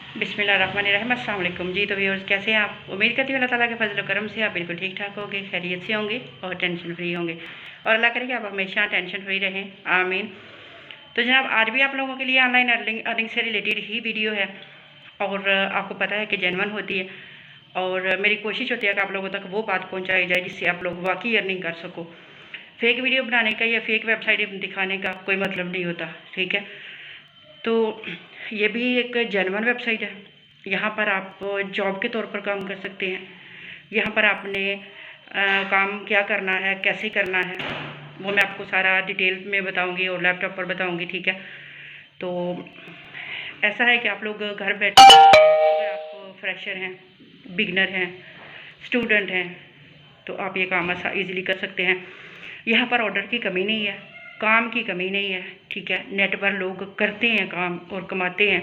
बिस्मिल्लाहिर्रहमानिर्रहीम। अस्सलाम वालेकुम जी। तो व्यूअर्स, कैसे हैं आप? उम्मीद करती हूँ अल्लाह ताला के फजल करम से आप बिल्कुल ठीक ठाक होंगे, खैरियत से होंगे और टेंशन फ्री होंगे, और अल्लाह करे कि आप हमेशा टेंशन फ्री रहें, आमीन। तो जनाब, आज भी आप लोगों के लिए ऑनलाइन अर्निंग से रिलेटेड ही वीडियो है, और आपको पता है कि जेन्युइन होती है, और मेरी कोशिश होती है कि आप लोगों तक वो बात पहुँचाई जाए जिससे आप लोग वाकई अर्निंग कर सको। फेक वीडियो बनाने का या फेक वेबसाइट दिखाने का कोई मतलब नहीं होता, ठीक है। तो ये भी एक जेन्युइन वेबसाइट है। यहाँ पर आप जॉब के तौर पर काम कर सकते हैं। यहाँ पर आपने काम क्या करना है, कैसे करना है, वो मैं आपको सारा डिटेल में बताऊंगी और लैपटॉप पर बताऊंगी, ठीक है। तो ऐसा है कि आप लोग घर बैठे, अगर आप फ्रेशर हैं, बिगनर हैं, स्टूडेंट हैं, तो आप ये काम ईज़िली कर सकते हैं। यहाँ पर ऑर्डर की कमी नहीं है, काम की कमी नहीं है, ठीक है। नेट पर लोग करते हैं काम और कमाते हैं,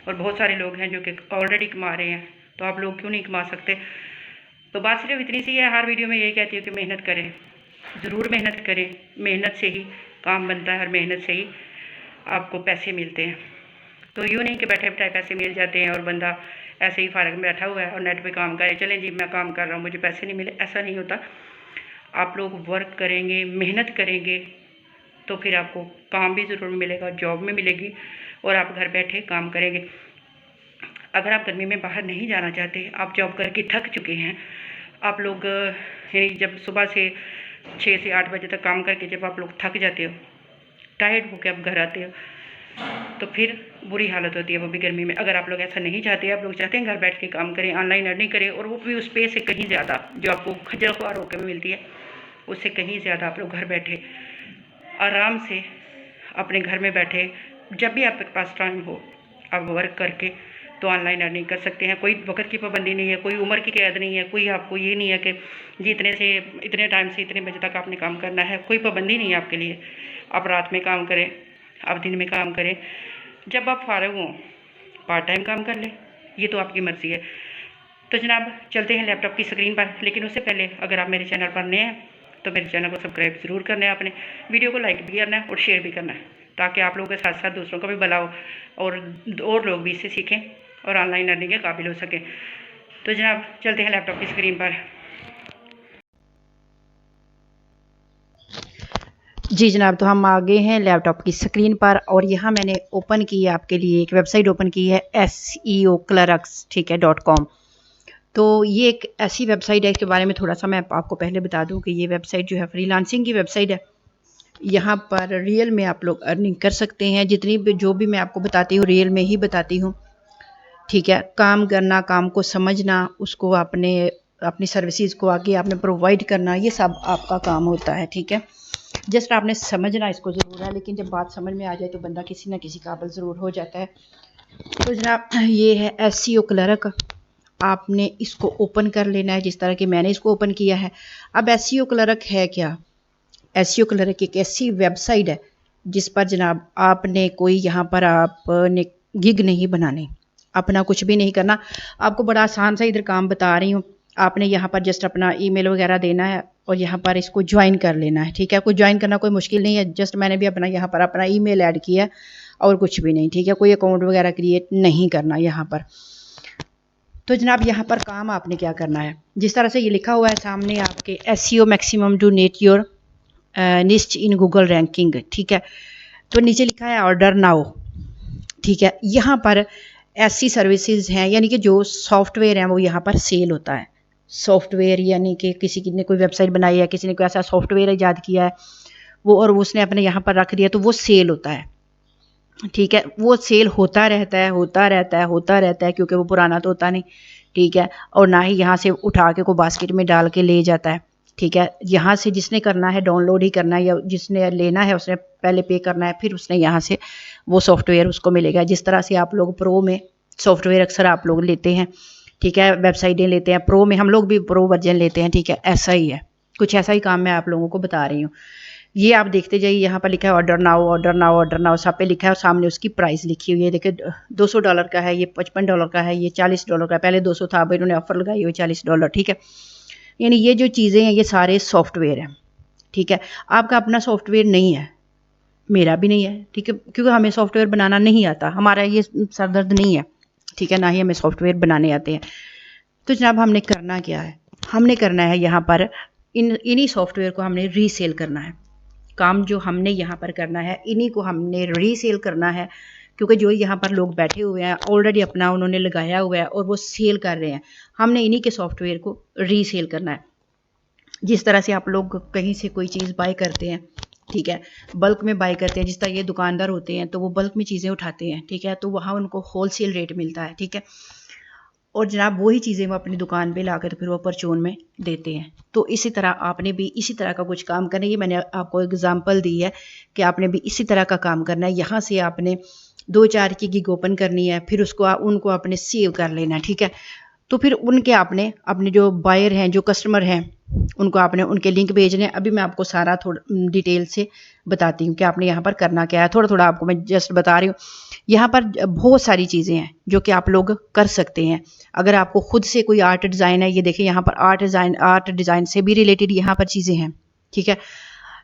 और बहुत सारे लोग हैं जो कि ऑलरेडी कमा रहे हैं, तो आप लोग क्यों नहीं कमा सकते। तो बात सिर्फ इतनी सी है, हर वीडियो में यही कहती हूँ कि मेहनत करें, ज़रूर मेहनत करें। मेहनत से ही काम बनता है और मेहनत से ही आपको पैसे मिलते हैं। तो यूँ नहीं कि बैठे बैठाए पैसे मिल जाते हैं और बंदा ऐसे ही फारग में बैठा हुआ है और नेट पे काम करे, चलें जी मैं काम कर रहा हूँ मुझे पैसे नहीं मिले, ऐसा नहीं होता। आप लोग वर्क करेंगे, मेहनत करेंगे, तो फिर आपको काम भी ज़रूर मिलेगा, जॉब में मिलेगी, और आप घर बैठे काम करेंगे। अगर आप गर्मी में बाहर नहीं जाना चाहते, आप जॉब करके थक चुके हैं, आप लोग जब सुबह से 6 से 8 बजे तक काम करके जब आप लोग थक जाते हो, टायर्ड होकर आप घर आते हो, तो फिर बुरी हालत होती है, वो भी गर्मी में। अगर आप लोग ऐसा नहीं चाहते, आप लोग चाहते हैं घर बैठ के काम करें, ऑनलाइन अर्निंग करें, और वो भी उस पे से कहीं ज़्यादा जो आपको खज्जल ख्वार होकर में मिलती है, उससे कहीं ज़्यादा आप लोग घर बैठे आराम से अपने घर में बैठे जब भी आपके पास टाइम हो आप वर्क करके तो ऑनलाइन अर्निंग कर सकते हैं। कोई वक्त की पाबंदी नहीं है, कोई उम्र की कैद नहीं है, कोई आपको ये नहीं है कि जी इतने से इतने टाइम से इतने बजे तक आपने काम करना है, कोई पाबंदी नहीं है आपके लिए। आप रात में काम करें, आप दिन में काम करें, जब आप फारग हों पार्ट टाइम काम कर लें, ये तो आपकी मर्ज़ी है। तो जनाब, चलते हैं लैपटॉप की स्क्रीन पर, लेकिन उससे पहले अगर आप मेरे चैनल पर नए हैं तो मेरे चैनल को सब्सक्राइब ज़रूर करना है आपने, वीडियो को लाइक भी करना है और शेयर भी करना है, ताकि आप लोगों के साथ साथ दूसरों का भी भला हो और लोग भी इससे सीखें और ऑनलाइन अर्निंग के काबिल हो सकें। तो जनाब, चलते हैं लैपटॉप की स्क्रीन पर। जी जनाब, तो हम आ गए हैं लैपटॉप की स्क्रीन पर, और यहाँ मैंने ओपन की है आपके लिए एक वेबसाइट ओपन की है SEO Clerks, ठीक है .com। तो ये एक ऐसी वेबसाइट है, इसके बारे में थोड़ा सा मैं आपको पहले बता दूं कि ये वेबसाइट जो है फ्रीलांसिंग की वेबसाइट है। यहाँ पर रियल में आप लोग अर्निंग कर सकते हैं, जितनी भी जो भी मैं आपको बताती हूँ रियल में ही बताती हूँ, ठीक है। काम करना, काम को समझना, उसको अपनी सर्विसेज को आगे आपने प्रोवाइड करना, ये सब आपका काम होता है, ठीक है। जस्ट आपने समझना इसको ज़रूर है, लेकिन जब बात समझ में आ जाए तो बंदा किसी ना किसी काबिल ज़रूर हो जाता है। तो जनाब, ये है SEO क्लर्क, आपने इसको ओपन कर लेना है जिस तरह कि मैंने इसको ओपन किया है। अब SEO क्लर्क है क्या? SEO क्लर्क एक ऐसी वेबसाइट है जिस पर जनाब आपने कोई यहाँ पर आपने गिग नहीं बनाने, अपना कुछ भी नहीं करना। आपको बड़ा आसान सा इधर काम बता रही हूँ। आपने यहाँ पर जस्ट अपना ईमेल वगैरह देना है और यहाँ पर इसको ज्वाइन कर लेना है, ठीक है। कोई ज्वाइन करना कोई मुश्किल नहीं है, जस्ट मैंने भी अपना यहाँ पर अपना ईमेल ऐड किया और कुछ भी नहीं, ठीक है। कोई अकाउंट वगैरह क्रिएट नहीं करना यहाँ पर। तो जनाब, यहाँ पर काम आपने क्या करना है, जिस तरह से ये लिखा हुआ है सामने आपके SEO maximum to net your निस्ट इन गूगल रैंकिंग, ठीक है। तो नीचे लिखा है ऑर्डर नाउ, ठीक है। यहाँ पर ऐसी सर्विसेज हैं, यानी कि जो सॉफ्टवेयर हैं वो यहाँ पर सेल होता है। सॉफ्टवेयर यानी कि किसी ने कोई वेबसाइट बनाई है, किसी ने कोई ऐसा सॉफ्टवेयर ईजाद किया है वो, और उसने अपने यहाँ पर रख दिया, तो वो सेल होता है, ठीक है। वो सेल होता रहता है, होता रहता है, होता रहता है, क्योंकि वो पुराना तो होता नहीं, ठीक है। और ना ही यहाँ से उठा के को बास्केट में डाल के ले जाता है, ठीक है। यहाँ से जिसने करना है डाउनलोड ही करना है, या जिसने लेना है उसने पहले पे करना है, फिर उसने यहाँ से वो सॉफ्टवेयर उसको मिलेगा। जिस तरह से आप लोग प्रो में सॉफ्टवेयर अक्सर आप लोग लेते हैं, ठीक है, वेबसाइटें लेते हैं प्रो में, हम लोग भी प्रो वर्जन लेते हैं, ठीक है। ऐसा ही है, कुछ ऐसा ही काम मैं आप लोगों को बता रही हूँ। ये आप देखते जाइए, यहाँ पर लिखा है order now, order now, order now, सब पे लिखा है, और सामने उसकी प्राइस लिखी हुई है। देखिए $200 का है, ये $55 का है, ये $40 का है। पहले 200 था, अब इन्होंने ऑफर लगाई हुई $40, ठीक है। यानी ये जो चीज़ें हैं ये सारे सॉफ्टवेयर हैं, ठीक है। आपका अपना सॉफ्टवेयर नहीं है, मेरा भी नहीं है, ठीक है, क्योंकि हमें सॉफ्टवेयर बनाना नहीं आता, हमारा ये सरदर्द नहीं है। ठीक है, ना ही हमें सॉफ्टवेयर बनाने आते हैं। तो जनाब हमने करना क्या है, हमने करना है यहाँ पर इन्हीं सॉफ्टवेयर को हमने रीसेल करना है। काम जो हमने यहाँ पर करना है इन्हीं को हमने रीसेल करना है, क्योंकि जो यहाँ पर लोग बैठे हुए हैं ऑलरेडी अपना उन्होंने लगाया हुआ है और वो सेल कर रहे हैं, हमने इन्हीं के सॉफ्टवेयर को रीसेल करना है। जिस तरह से आप लोग कहीं से कोई चीज़ बाय करते हैं, ठीक है, बल्क में बाय करते हैं, जिस तरह ये दुकानदार होते हैं तो वो बल्क में चीज़ें उठाते हैं, ठीक है, तो वहाँ उनको होलसेल रेट मिलता है, ठीक है, और जनाब वही चीज़ें वो अपनी दुकान पे लाकर फिर वो परचून में देते हैं। तो इसी तरह आपने भी इसी तरह का कुछ काम करना है। ये मैंने आपको एग्जांपल दी है कि आपने भी इसी तरह का काम करना है। यहाँ से आपने 2-4 की गिग ओपन करनी है, फिर उनको आपने सेव कर लेना है, ठीक है। तो फिर उनके आपने अपने जो बायर हैं, जो कस्टमर हैं, उनको आपने उनके लिंक भेजने हैं। अभी मैं आपको सारा थोड़ा डिटेल से बताती हूँ कि आपने यहाँ पर करना क्या है। थोड़ा थोड़ा आपको मैं जस्ट बता रही हूँ। यहाँ पर बहुत सारी चीज़ें हैं जो कि आप लोग कर सकते हैं। अगर आपको खुद से कोई आर्ट डिज़ाइन है, ये देखिए यहाँ पर आर्ट डिज़ाइन से भी रिलेटेड यहाँ पर चीज़ें हैं, ठीक है।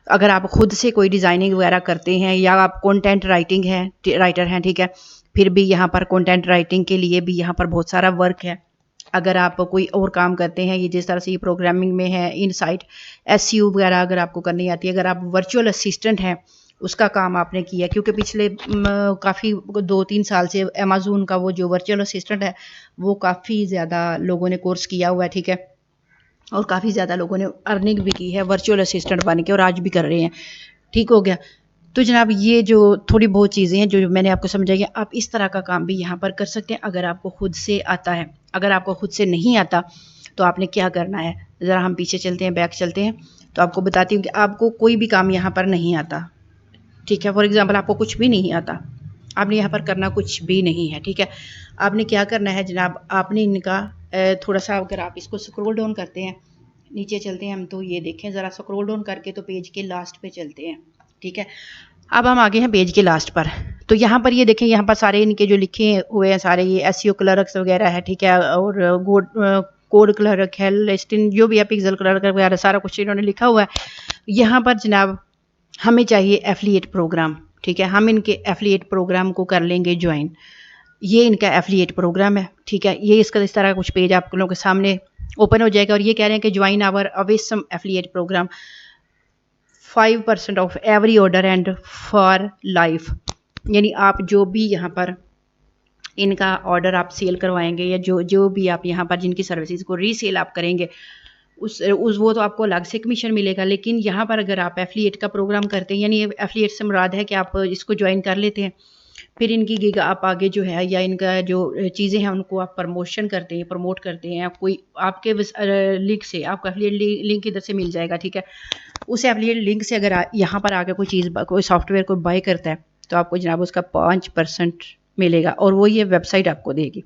अगर आप खुद से कोई डिज़ाइनिंग वगैरह करते हैं या आप कंटेंट राइटर हैं, ठीक है, फिर भी यहाँ पर कंटेंट राइटिंग के लिए भी यहाँ पर बहुत सारा वर्क है। अगर आप कोई और काम करते हैं, ये जिस तरह से ये प्रोग्रामिंग में है, इनसाइट एसईओ वगैरह अगर आपको करनी आती है, अगर आप वर्चुअल असिस्टेंट हैं उसका काम आपने किया, क्योंकि पिछले काफ़ी 2-3 साल से अमेज़न का वो जो वर्चुअल असिस्टेंट है वो काफ़ी ज़्यादा लोगों ने कोर्स किया हुआ है, ठीक है, और काफ़ी ज़्यादा लोगों ने अर्निंग भी की है वर्चुअल असिस्टेंट बन के, और आज भी कर रहे हैं, ठीक हो गया। तो जनाब ये जो थोड़ी बहुत चीज़ें हैं जो मैंने आपको समझाई है, आप इस तरह का काम भी यहाँ पर कर सकते हैं अगर आपको खुद से आता है। अगर आपको खुद से नहीं आता तो आपने क्या करना है, ज़रा हम पीछे चलते हैं, बैक चलते हैं, तो आपको बताती हूँ कि आपको कोई भी काम यहाँ पर नहीं आता, ठीक है। फॉर एग्ज़ाम्पल आपको कुछ भी नहीं आता, आपने यहाँ पर करना कुछ भी नहीं है, ठीक है। आपने क्या करना है जनाब, आपने इनका थोड़ा सा अगर आप इसको स्क्रॉल डाउन करते हैं, नीचे चलते हैं हम, तो ये देखें ज़रा स्क्रॉल डाउन करके तो पेज के लास्ट पे चलते हैं, ठीक है। अब हम आगे हैं पेज के लास्ट पर। तो यहाँ पर ये देखें, यहाँ पर सारे इनके जो लिखे हुए हैं सारे ये एसईओ क्लर्क्स वगैरह है, ठीक है, और कोड क्लर्क है, लिस्टिंग जो भी है, पिक्सल क्लर्क वगैरह सारा कुछ इन्होंने लिखा हुआ है। यहाँ पर जनाब हमें चाहिए एफिलिएट प्रोग्राम, ठीक है, हम इनके एफिलिएट प्रोग्राम को कर लेंगे ज्वाइन। ये इनका एफिलिएट प्रोग्राम है, ठीक है। ये इसका इस तरह कुछ पेज आप लोगों के सामने ओपन हो जाएगा और ये कह रहे हैं कि join our awesome affiliate program 5% off every order and for life. यानी आप जो भी यहाँ पर इनका ऑर्डर आप सेल करवाएंगे या जो भी आप यहाँ पर जिनकी सर्विसेज को रीसेल आप करेंगे उस वो तो आपको अलग से कमीशन मिलेगा। लेकिन यहाँ पर अगर आप एफिलिएट का प्रोग्राम करते हैं, यानी एफिलिएट से मुराद है कि आप इसको ज्वाइन कर लेते हैं, फिर इनकी गिग आप आगे जो है या इनका जो चीज़ें हैं उनको आप प्रमोट करते हैं, कोई आपके लिंक से आपका एफिलिएट लिंक इधर से मिल जाएगा, ठीक है। उस एफिलिएट लिंक से अगर यहाँ पर आके कोई सॉफ्टवेयर को बाय करता है तो आपको जनाब उसका 5% मिलेगा और वो ये वेबसाइट आपको देगी,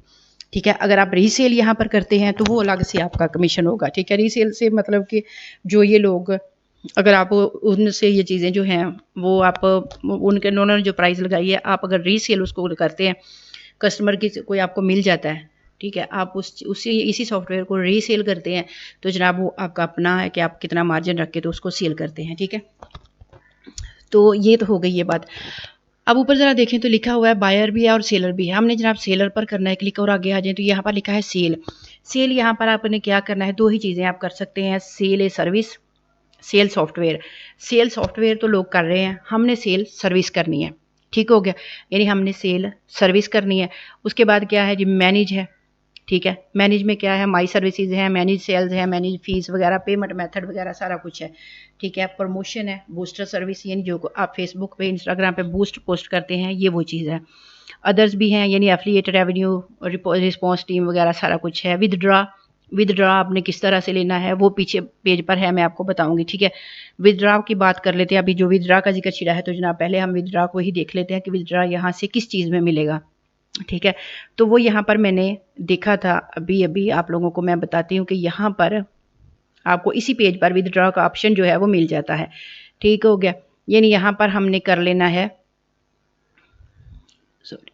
ठीक है। अगर आप रीसेल यहाँ पर करते हैं तो वो अलग से आपका कमीशन होगा, ठीक है। रीसेल से मतलब कि जो ये लोग, अगर आप उनसे ये चीज़ें जो हैं वो आप उन्होंने जो प्राइस लगाई है, आप अगर रीसेल उसको करते हैं, कस्टमर की कोई आपको मिल जाता है, ठीक है, आप इसी सॉफ्टवेयर को रीसेल करते हैं, तो जनाब वो आपका अपना है कि आप कितना मार्जिन रख के तो उसको सेल करते हैं, ठीक है। तो ये तो हो गई ये बात। अब ऊपर ज़रा देखें तो लिखा हुआ है बायर भी है और सेलर भी है। हमने जनाब सेलर पर करना है क्लिक और आगे आ जाए तो यहाँ पर लिखा है सेल। सेल यहाँ पर आपने क्या करना है, 2 ही चीज़ें आप कर सकते हैं, sell a service, sell software. Sell software तो लोग कर रहे हैं, हमने सेल सर्विस करनी है, ठीक हो गया। यानी हमने सेल सर्विस करनी है। उसके बाद क्या है जी, मैनेज है, ठीक है। मैनेज में क्या है, माई सर्विसेज है, मैनेज सेल्स है, मैनेज फीस वगैरह, पेमेंट मेथड वगैरह सारा कुछ है, ठीक है। प्रमोशन है, बूस्टर सर्विस, यानी जो आप फेसबुक पे इंस्टाग्राम पे बूस्ट पोस्ट करते हैं, ये वो चीज़ है। अदर्स भी हैं, यानी एफिलिएट रेवेन्यू, रिस्पॉन्स टीम वगैरह सारा कुछ है। विदड्रा आपने किस तरह से लेना है वो पीछे पेज पर है, मैं आपको बताऊंगी, ठीक है। विदड्रा की बात कर लेते हैं। अभी जो विदड्रा का जिक्र छिड़ा है तो जनाब पहले हम विदड्रा को ही देख लेते हैं कि विदड्रा यहाँ से किस चीज़ में मिलेगा, ठीक है। तो वो यहाँ पर मैंने देखा था, अभी आप लोगों को मैं बताती हूँ कि यहाँ पर आपको इसी पेज पर विदड्रॉ का ऑप्शन जो है वो मिल जाता है, ठीक हो गया। यानी यहाँ पर हमने कर लेना है,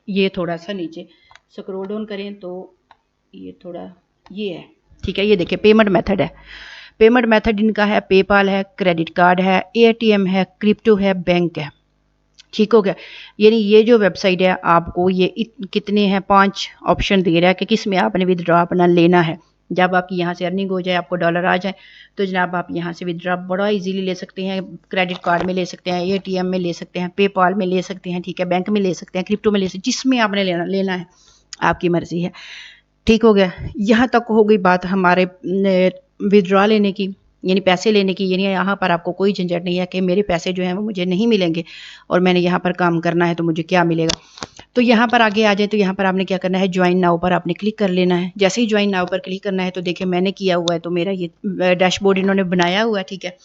ये थोड़ा सा नीचे स्क्रॉल डाउन करें तो ये थोड़ा ये है, ठीक है। ये देखिए पेमेंट मेथड है, पेमेंट मेथड इनका है पेपाल है, क्रेडिट कार्ड है, एटीएम है, क्रिप्टो है, बैंक है, ठीक हो गया। यानी ये जो वेबसाइट है आपको ये कितने हैं 5 ऑप्शन दे रहा है कि किस में आपने विदड्रॉ अपना लेना है। जब आपकी यहाँ से अर्निंग हो जाए, आपको डॉलर आ जाए, तो जनाब आप यहाँ से विदड्रॉ बड़ा इजीली ले सकते हैं। क्रेडिट कार्ड में ले सकते हैं, एटीएम में ले सकते हैं, पेपाल में ले सकते हैं, ठीक है, बैंक में ले सकते हैं, क्रिप्टो में ले सकते हैं, जिसमें आपने लेना है आपकी मर्जी है। ठीक हो गया। यहाँ तक हो गई बात हमारे विदड्रॉ लेने की, यानी पैसे लेने की। यानी यहाँ पर आपको कोई झंझट नहीं है कि मेरे पैसे जो हैं वो मुझे नहीं मिलेंगे और मैंने यहाँ पर काम करना है तो मुझे क्या मिलेगा। तो यहाँ पर आगे आ जाए तो यहाँ पर आपने क्या करना है, ज्वाइन नाउ पर आपने क्लिक कर लेना है। जैसे ही ज्वाइन नाउ पर क्लिक करना है तो देखिए मैंने किया हुआ है, तो मेरा ये डैशबोर्ड इन्होंने बनाया हुआ है, ठीक है।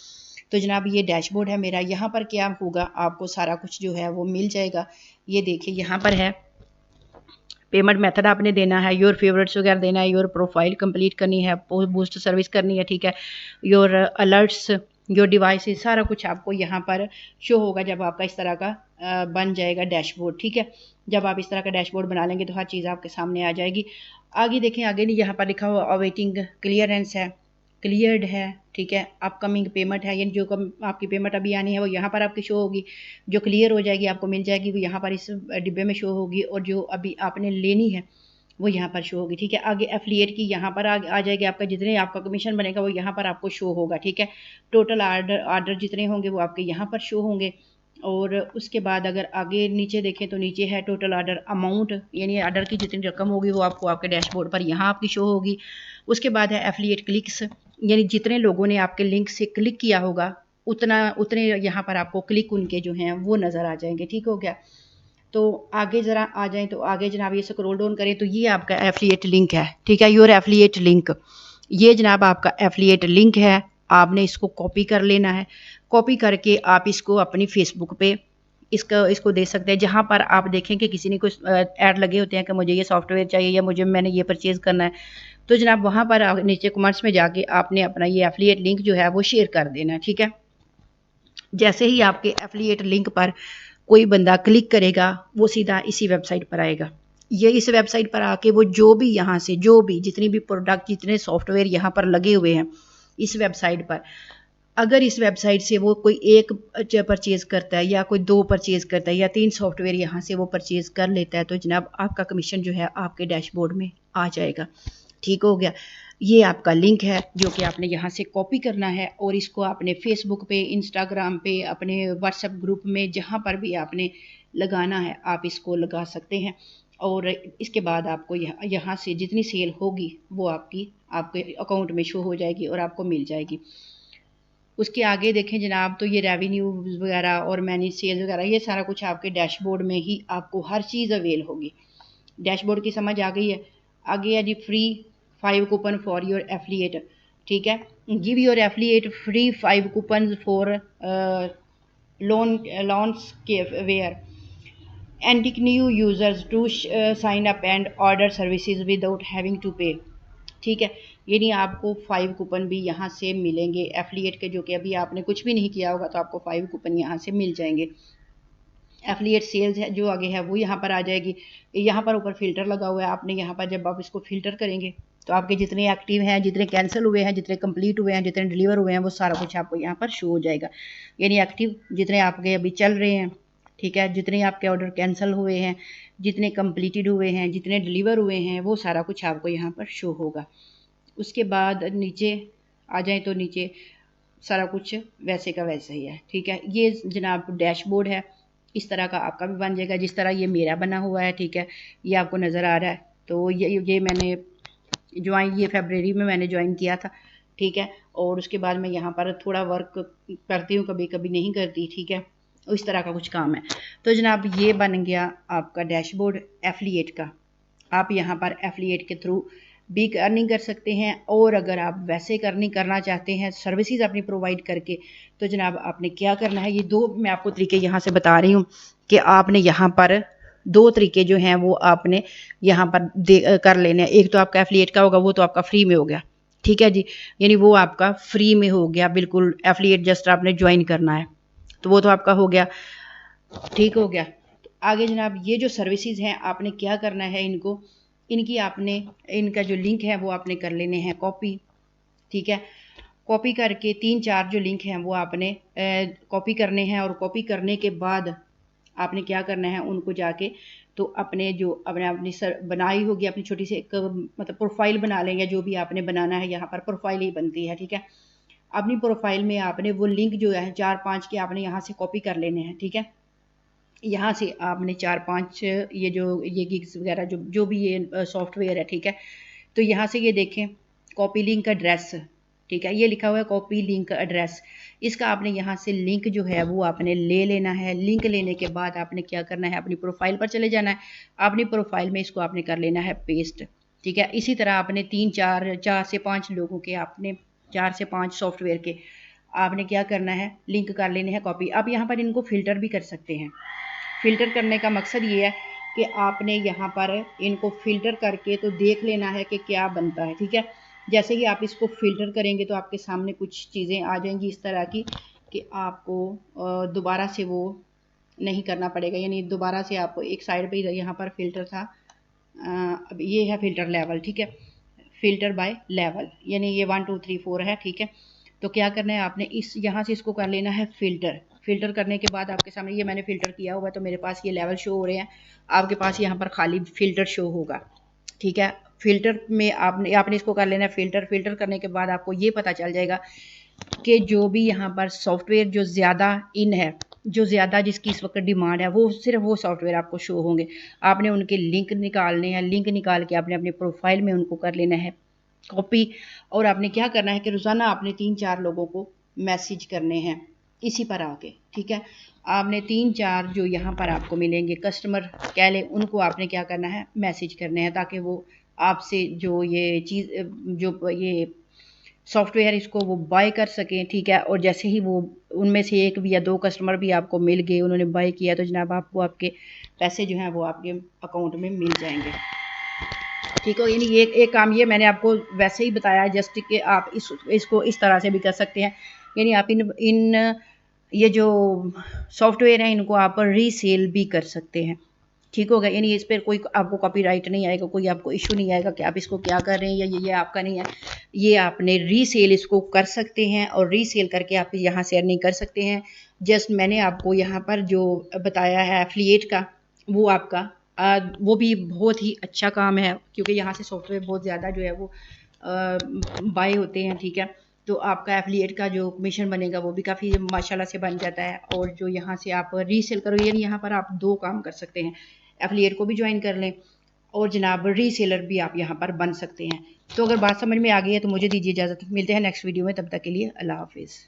तो जनाब ये डैशबोर्ड है मेरा। यहाँ पर क्या होगा, आपको सारा कुछ जो है वो मिल जाएगा। ये देखिए यहाँ पर है पेमेंट मेथड आपने देना है, योर फेवरेट्स वगैरह देना है, योर प्रोफाइल कंप्लीट करनी है, बूस्ट सर्विस करनी है, ठीक है, योर अलर्ट्स, योर डिवाइस, सारा कुछ आपको यहाँ पर शो होगा जब आपका इस तरह का बन जाएगा डैशबोर्ड, ठीक है। जब आप इस तरह का डैशबोर्ड बना लेंगे तो हर चीज़ आपके सामने आ जाएगी। आगे देखें, आगे नहीं, यहाँ पर लिखा हुआ अवेटिंग क्लियरेंस है, क्लियर्ड है, ठीक है, अपकमिंग पेमेंट है, यानी जो आपकी पेमेंट अभी आनी है वो यहाँ पर आपकी शो होगी। जो क्लियर हो जाएगी आपको मिल जाएगी वो यहाँ पर इस डिब्बे में शो होगी, और जो अभी आपने लेनी है वो यहाँ पर शो होगी, ठीक है। आगे एफिलिएट की यहाँ पर आ जाएगी, आपका जितने आपका कमीशन बनेगा वो यहाँ पर आपको शो होगा, ठीक है। टोटल आर्डर जितने होंगे वो आपके यहाँ पर शो होंगे। और उसके बाद अगर आगे नीचे देखें तो नीचे है टोटल आर्डर अमाउंट, यानी आर्डर की जितनी रकम होगी वो आपको आपके डैशबोर्ड पर यहाँ आपकी शो होगी। उसके बाद है एफिलिएट क्लिक्स, यानी जितने लोगों ने आपके लिंक से क्लिक किया होगा उतने यहाँ पर आपको क्लिक उनके जो हैं वो नज़र आ जाएंगे, ठीक हो गया। तो आगे ज़रा आ जाएं तो आगे जनाब ये स्क्रॉल डाउन करें तो ये आपका एफिलिएट लिंक है, ठीक है, योर एफिलिएट लिंक। ये जनाब आपका एफिलिएट लिंक है, आपने इसको कॉपी कर लेना है। कॉपी करके आप इसको अपनी फेसबुक पे इसको दे सकते हैं। जहाँ पर आप देखें कि किसी ने कुछ ऐड लगे होते हैं कि मुझे ये सॉफ्टवेयर चाहिए या मैंने ये परचेज़ करना है, तो जनाब वहाँ पर नीचे कमेंट्स में जाके आपने अपना ये एफिलिएट लिंक जो है वो शेयर कर देना, ठीक है। जैसे ही आपके एफिलिएट लिंक पर कोई बंदा क्लिक करेगा वो सीधा इसी वेबसाइट पर आएगा। ये इस वेबसाइट पर आके वो जो भी यहाँ से जितनी भी प्रोडक्ट, जितने सॉफ्टवेयर यहाँ पर लगे हुए हैं इस वेबसाइट पर, अगर इस वेबसाइट से वो कोई एक परचेज़ करता है या कोई 2 परचेज़ करता है या 3 सॉफ्टवेयर यहाँ से वो परचेज़ कर लेता है, तो जनाब आपका कमीशन जो है आपके डैशबोर्ड में आ जाएगा, ठीक हो गया। ये आपका लिंक है जो कि आपने यहाँ से कॉपी करना है और इसको आपने फेसबुक पे, इंस्टाग्राम पे, अपने व्हाट्सएप ग्रुप में, जहाँ पर भी आपने लगाना है आप इसको लगा सकते हैं। और इसके बाद आपको यहाँ से जितनी सेल होगी वो आपके अकाउंट में शो हो जाएगी और आपको मिल जाएगी। उसके आगे देखें जनाब तो ये रेवेन्यू वगैरह और मैनेज सेल्स वगैरह ये सारा कुछ आपके डैशबोर्ड में ही आपको हर चीज़ अवेल होगी। डैशबोर्ड की समझ आ गई है। आगे है जी free 5 coupon for your affiliate, ठीक है, give your affiliate free 5 coupon for लॉन्स के where and new users to sign up and order services without having to pay, ठीक है। यानी आपको 5 कूपन भी यहाँ से मिलेंगे एफिलिएट के, जो कि अभी आपने कुछ भी नहीं किया होगा तो आपको 5 कूपन यहाँ से मिल जाएंगे। एफिलिएट सेल्स है जो आगे है वो यहाँ पर आ जाएगी। यहाँ पर ऊपर फिल्टर लगा हुआ है, आपने यहाँ पर जब आप इसको फिल्टर करेंगे तो आपके जितने एक्टिव हैं, जितने कैंसिल हुए हैं, जितने कंप्लीट हुए हैं, जितने डिलीवर हुए हैं, वो सारा कुछ आपको यहाँ पर शो हो जाएगा। यानी एक्टिव जितने आपके अभी चल रहे हैं, ठीक है, जितने आपके ऑर्डर कैंसिल हुए हैं, जितने कंप्लीटेड हुए हैं, जितने डिलीवर हुए हैं, वो सारा कुछ आपको यहाँ पर शो होगा। उसके बाद नीचे आ जाएं तो नीचे सारा कुछ वैसे का वैसा ही है, ठीक है। ये जनाब डैशबोर्ड है, इस तरह का आपका भी बन जाएगा जिस तरह ये मेरा बना हुआ है, ठीक है, ये आपको नज़र आ रहा है। तो ये मैंने ये फरवरी में मैंने ज्वाइन किया था, ठीक है। और उसके बाद मैं यहाँ पर थोड़ा वर्क करती हूँ, कभी कभी नहीं करती, ठीक है, इस तरह का कुछ काम है। तो जनाब ये बन गया आपका डैशबोर्ड एफिलिएट का। आप यहाँ पर एफिलिएट के थ्रू भी अर्निंग कर सकते हैं, और अगर आप वैसे अर्निंग करना चाहते हैं सर्विसेज अपनी प्रोवाइड करके, तो जनाब आपने क्या करना है, ये 2 मैं आपको तरीके यहाँ से बता रही हूँ कि आपने यहाँ पर 2 तरीके जो हैं वो आपने यहाँ पर कर लेने हैं। एक तो आपका एफिलिएट का होगा, वो तो आपका फ्री में हो गया, ठीक है जी, यानी वो आपका फ्री में हो गया बिल्कुल। एफिलिएट जस्ट आपने ज्वाइन करना है तो वो तो आपका हो गया, ठीक हो गया। आगे जनाब ये जो सर्विसेज हैं आपने क्या करना है, इनका जो लिंक है वो आपने कर लेने हैं कॉपी, ठीक है। कॉपी करके 3-4 जो लिंक हैं वो आपने कॉपी करने हैं, और कॉपी करने के बाद आपने क्या करना है, उनको जाके तो अपने जो अपनी बनाई होगी अपनी छोटी सी एक मतलब प्रोफाइल बना लेंगे, जो भी आपने बनाना है, यहाँ पर प्रोफाइल ही बनती है, ठीक है। अपनी प्रोफाइल में आपने वो लिंक जो है 4-5 के आपने यहाँ से कॉपी कर लेने हैं, ठीक है। यहाँ से आपने 4-5 ये गिग्स वगैरह जो भी ये सॉफ्टवेयर है, ठीक है। तो यहाँ से ये देखें कॉपी लिंक एड्रेस, ठीक है, ये लिखा हुआ है कॉपी लिंक एड्रेस। इसका आपने यहाँ से लिंक जो है वो आपने ले लेना है। लिंक लेने के बाद आपने क्या करना है, अपनी प्रोफाइल पर चले जाना है। अपनी प्रोफाइल में इसको आपने कर लेना है पेस्ट, ठीक है। इसी तरह आपने 4 से 5 लोगों के आपने 4 से 5 सॉफ्टवेयर के आपने क्या करना है, लिंक कर लेने हैं कॉपी। आप यहाँ पर इनको फ़िल्टर भी कर सकते हैं। फ़िल्टर करने का मकसद ये है कि आपने यहाँ पर इनको फ़िल्टर करके तो देख लेना है कि क्या बनता है, ठीक है। जैसे ही आप इसको फ़िल्टर करेंगे तो आपके सामने कुछ चीज़ें आ जाएंगी इस तरह की कि आपको दोबारा से वो नहीं करना पड़ेगा, यानी दोबारा से आपको एक साइड पे यहाँ पर फ़िल्टर था, अब ये है फ़िल्टर लेवल, ठीक है। फ़िल्टर बाय लेवल यानी ये 1 2 3 4 है, ठीक है। तो क्या करना है आपने यहाँ से इसको कर लेना है फ़िल्टर। फ़िल्टर करने के बाद आपके सामने ये मैंने फ़िल्टर किया हुआ है, तो मेरे पास ये लेवल शो हो रहे हैं। आपके पास यहाँ पर खाली फ़िल्टर शो होगा, ठीक है। फ़िल्टर में आपने इसको कर लेना है फ़िल्टर करने के बाद आपको ये पता चल जाएगा कि जो भी यहाँ पर सॉफ्टवेयर जो ज़्यादा इन है, जो ज़्यादा जिसकी इस वक्त डिमांड है, वो सिर्फ वो सॉफ्टवेयर आपको शो होंगे। आपने उनके लिंक निकालने हैं, लिंक निकाल के आपने अपनी प्रोफाइल में उनको कर लेना है कॉपी। और आपने क्या करना है कि रोज़ाना आपने 3-4 लोगों को मैसेज करने हैं इसी पर आके, ठीक है। आपने 3-4 जो यहाँ पर आपको मिलेंगे कस्टमर कह लें, उनको आपने क्या करना है, मैसेज करने हैं, ताकि वो आपसे जो ये चीज़ जो ये सॉफ्टवेयर इसको वो बाय कर सकें, ठीक है। और जैसे ही वो उनमें से 1 भी या 2 कस्टमर भी आपको मिल गए, उन्होंने बाय किया, तो जनाब आपको आपके पैसे जो हैं वो आपके अकाउंट में मिल जाएंगे, ठीक है। यानी ये एक काम ये मैंने आपको वैसे ही बताया जस्ट कि आप इसको इस तरह से भी कर सकते हैं। यानी आप इन ये जो सॉफ्टवेयर हैं इनको आप रीसेल भी कर सकते हैं, ठीक होगा। यानी इस पर कोई आपको कॉपीराइट नहीं आएगा, कोई आपको इशू नहीं आएगा कि आप इसको क्या कर रहे हैं या ये आपका नहीं है। ये आपने रीसेल इसको कर सकते हैं और रीसेल करके आप यहाँ से अर्निंग कर सकते हैं। जस्ट मैंने आपको यहाँ पर जो बताया है एफिलिएट का, वो आपका वो भी बहुत ही अच्छा काम है, क्योंकि यहाँ से सॉफ्टवेयर बहुत ज़्यादा जो है वो बाय होते हैं, ठीक है। तो आपका एफिलिएट का जो कमीशन बनेगा वो भी काफ़ी माशाल्लाह से बन जाता है। और जो यहाँ से आप रीसेल करो, यानी यहाँ पर आप 2 काम कर सकते हैं, एफिलिएट को भी ज्वाइन कर लें और जनाब रीसेलर भी आप यहाँ पर बन सकते हैं। तो अगर बात समझ में आ गई है तो मुझे दीजिए इजाज़त, मिलते हैं नेक्स्ट वीडियो में, तब तक के लिए अल्लाह हाफिज़।